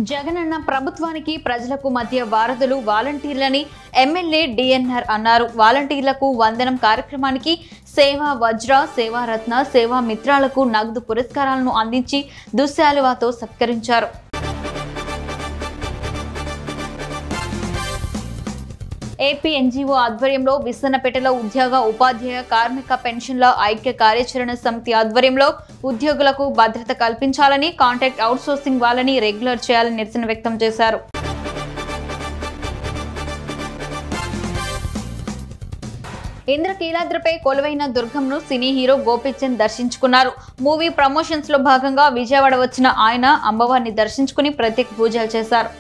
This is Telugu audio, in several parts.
జగనన్న ప్రభుత్వానికి ప్రజలకు మధ్య వారధులు వాలంటీర్లని ఎమ్మెల్యే డిఎన్ఆర్ అన్నారు. వాలంటీర్లకు వందనం కార్యక్రమానికి సేవా వజ్ర, సేవా రత్న, సేవా మిత్రాలకు నగదు పురస్కారాలను అందించి దుశ్శాలువాతో సత్కరించారు. ఏపీ ఎన్జీఓ ఆధ్వర్యంలో విసన్నపేటలో ఉద్యోగ ఉపాధ్యాయ కార్మిక పెన్షన్ల ఐక్య కార్యాచరణ సమితి ఆధ్వర్యంలో ఉద్యోగులకు భద్రత కల్పించాలని, కాంట్రాక్ట్ అవుట్సోర్సింగ్ వాళ్ళని రెగ్యులర్ చేయాలని నిరసన వ్యక్తం చేశారు. ఇంద్రకీలాద్రిపై కొలువైన దుర్గంను సినీ హీరో గోపీచంద్ దర్శించుకున్నారు. మూవీ ప్రమోషన్స్ లో భాగంగా విజయవాడ వచ్చిన ఆయన అమ్మవారిని దర్శించుకుని ప్రత్యేక పూజలు చేశారు.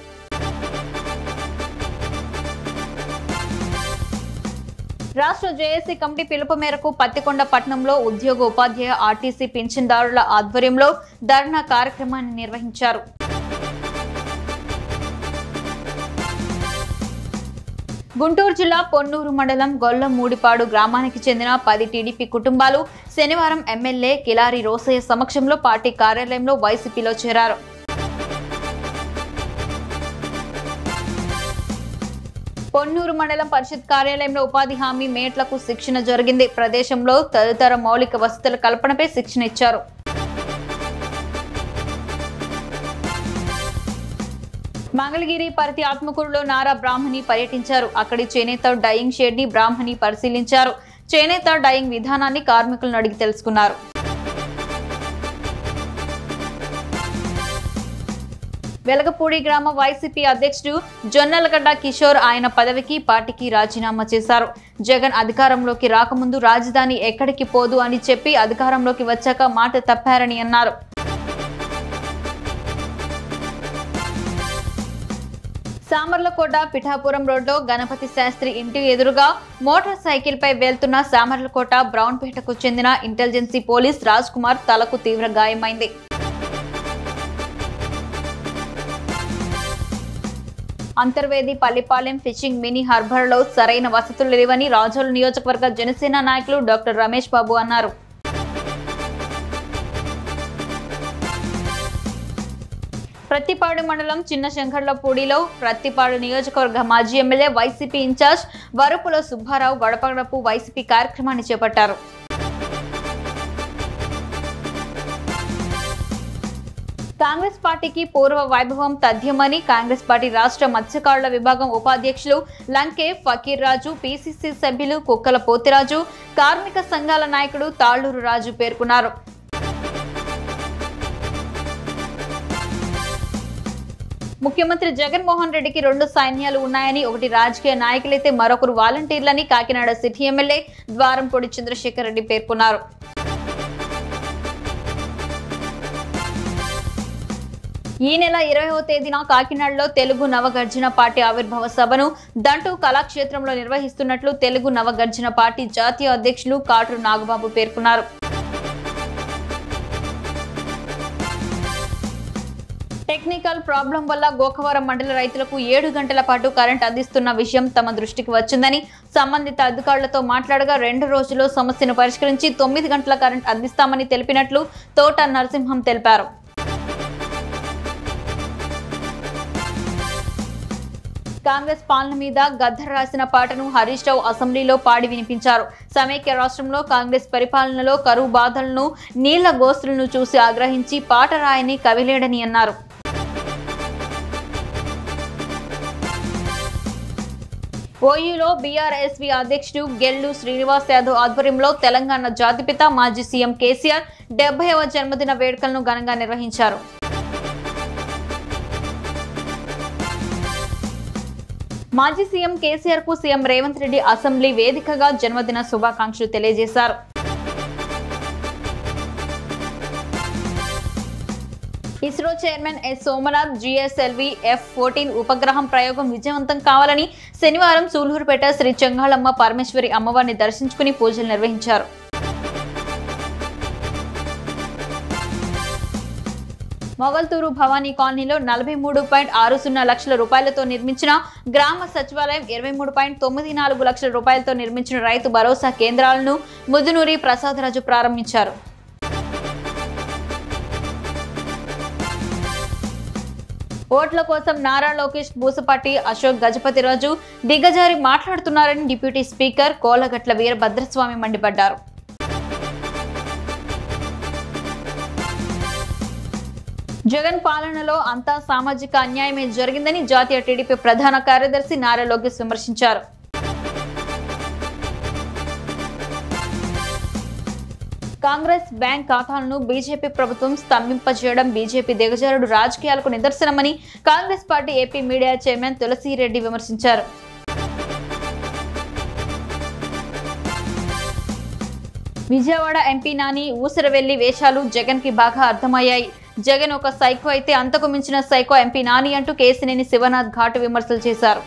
రాష్ట్ర జేఏసీ కమిటీ పిలుపు మేరకు పత్తికొండ పట్టణంలో ఉద్యోగ ఉపాధ్యాయ ఆర్టీసీ పింఛన్దారుల ఆధ్వర్యంలో ధర్నా కార్యక్రమాన్ని నిర్వహించారు. గుంటూరు జిల్లా పొన్నూరు మండలం గొల్లమూడిపాడు గ్రామానికి చెందిన 10 టీడీపీ కుటుంబాలు శనివారం ఎమ్మెల్యే కిలారి రోసయ్య సమక్షంలో పార్టీ కార్యాలయంలో వైసీపీలో చేరారు. పొన్నూరు మండలం పరిషత్ కార్యాలయంలో ఉపాధి హామీ మేట్లకు శిక్షణ జరిగింది. ప్రదేశంలో తదితర మౌలిక వసతుల కల్పనపై శిక్షణ ఇచ్చారు. మంగళగిరి పరితి ఆత్మకూరులో నారా బ్రాహ్మణి పర్యటించారు. అక్కడి చేనేత డయింగ్ షెడ్ ని బ్రాహ్మణి పరిశీలించారు. చేనేత డయింగ్ విధానాన్ని కార్మికులను అడిగి తెలుసుకున్నారు. వెలగపూడి గ్రామ వైసీపీ అధ్యక్షుడు జొన్నలగడ్డ కిషోర్ ఆయన పదవికి పార్టీకి రాజీనామా చేశారు. జగన్ అధికారంలోకి రాకముందు రాజధాని ఎక్కడికి పోదు అని చెప్పి అధికారంలోకి వచ్చాక మాట తప్పారని అన్నారు. సామర్లకోట పిఠాపురం రోడ్లో గణపతి శాస్త్రి ఇంటి ఎదురుగా మోటార్ సైకిల్ పై వెళ్తున్న సామర్లకోట బ్రౌన్పేటకు చెందిన ఇంటెలిజెన్సీ పోలీస్ రాజ్ కుమార్ తలకు తీవ్ర గాయమైంది. Antarvedi Pallipalem fishing mini harbour లో సరైన వసతులు లేవని రాజోలు నియోజకవర్గ జనసేన నాయకులు డాక్టర్ రమేష్ బాబు అన్నారు. ప్రత్తిపాడు మండలం చిన్న శంకర్లపూడిలో ప్రత్తిపాడు నియోజకవర్గ మాజీ ఎమ్మెల్యే వైసీపీ ఇన్ఛార్జ్ వరుపుల సుబ్బారావు గడపగడపు వైసీపీ కార్యక్రమాన్ని చేపట్టారు. కాంగ్రెస్ పార్టీకి పూర్వ వైభవం తథ్యమని కాంగ్రెస్ పార్టీ రాష్ట్ర మత్స్యకారుల విభాగం ఉపాధ్యక్షులు లంకే ఫకీర్ రాజు, పీసీసీ సభ్యులు కుక్కల పోతిరాజు, కార్మిక సంఘాల నాయకుడు తాళ్లూరు రాజు పేర్కొన్నారు. ముఖ్యమంత్రి జగన్మోహన్ రెడ్డికి 2 సైన్యాలు ఉన్నాయని, ఒకటి రాజకీయ నాయకులైతే మరొకరు వాలంటీర్లని కాకినాడ సిటీ ఎమ్మెల్యే ద్వారంపూడి చంద్రశేఖర్ రెడ్డి పేర్కొన్నారు. ఈ నెల 20వ తేదీన కాకినాడలో తెలుగు నవగర్జన పార్టీ ఆవిర్భావ సభను దంటూ కళాక్షేత్రంలో నిర్వహిస్తున్నట్లు తెలుగు నవగర్జన పార్టీ జాతీయ అధ్యక్షులు కాట్రు నాగబాబు పేర్కొన్నారు. టెక్నికల్ ప్రాబ్లం వల్ల గోకవరం మండల రైతులకు 7 గంటల పాటు కరెంట్ అందిస్తున్న విషయం తమ దృష్టికి వచ్చిందని, సంబంధిత అధికారులతో మాట్లాడగా 2 రోజుల్లో సమస్యను పరిష్కరించి 9 గంటల కరెంట్ అందిస్తామని తెలిపినట్లు తోట నరసింహం తెలిపారు. కాంగ్రెస్ పాలన మీద గద్దర్ రాసిన పాటను హరీష్ రావు అసెంబ్లీలో పాడి వినిపించారు. సమైక్య రాష్ట్రంలో కాంగ్రెస్ పరిపాలనలో కరువు బాధలను, నీళ్ల గోస్తులను చూసి ఆగ్రహించి పాట రాయని కవిలేడని అన్నారు. ఓయూలో బీఆర్ఎస్వి అధ్యక్షుడు గెల్లు శ్రీనివాస్ యాదవ్ ఆధ్వర్యంలో తెలంగాణ జాతిపిత మాజీ సీఎం కేసీఆర్ 70వ జన్మదిన వేడుకలను ఘనంగా నిర్వహించారు. మాజీ సీఎం కేసీఆర్ కు సీఎం రేవంత్ రెడ్డి అసెంబ్లీ వేదికగా జన్మదిన శుభాకాంక్షలు తెలియజేశారు. ISRO chairman S Somnath GSLV F-14 ఉపగ్రహం ప్రయోగం విజయవంతం కావాలని శనివారం సూళ్లూరుపేట శ్రీ చెంగాళమ్మ పరమేశ్వరి అమ్మవారిని దర్శించుకుని పూజలు నిర్వహించారు. మొగల్తూరు భవానీ కాలనీలో 43.60 లక్షల రూపాయలతో నిర్మించిన గ్రామ సచివాలయం, 23.94 లక్షల రూపాయలతో నిర్మించిన రైతు భరోసా కేంద్రాలను ముదునూరి ప్రసాదరాజు ప్రారంభించారు. ఓట్ల కోసం నారా లోకేష్, బూసపాటి అశోక్ గజపతిరాజు దిగజారి మాట్లాడుతున్నారని డిప్యూటీ స్పీకర్ కోలగట్ల వీరభద్రస్వామి మండిపడ్డారు. జగన్ పాలనలో అంతా సామాజిక అన్యాయమే జరిగిందని జాతీయ టీడీపీ ప్రధాన కార్యదర్శి నారా లోకేష్ విమర్శించారు. కాంగ్రెస్ బ్యాంక్ ఖాతాలను బీజేపీ ప్రభుత్వం స్తంభింపజేయడం బీజేపీ దిగజారుడు రాజకీయాలకు నిదర్శనమని Congress party AP media chairman Tulasireddy విమర్శించారు. విజయవాడ ఎంపీ నాని ఊసరవెల్లి వేషాలు జగన్ కి బాగా అర్థమయ్యాయి. జగన్ ఒక సైకో అయితే అంతకు మించిన సైకో ఎంపీ నాని అంటూ కేసినేని శివనాథ్ ఘాటు విమర్శలు చేశారు.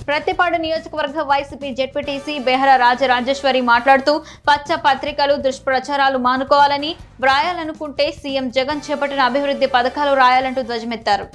ప్రతిపాడు నియోజకవర్గ వైసీపీ జెడ్పీటీసీ బెహరా రాజరాజేశ్వరి మాట్లాడుతూ పచ్చ పత్రికలు దుష్ప్రచారాలు మానుకోవాలని, వ్రాయాలనుకుంటే సీఎం జగన్ చేపట్టిన అభివృద్ధి పథకాలు రాయాలంటూ ధ్వజమెత్తారు.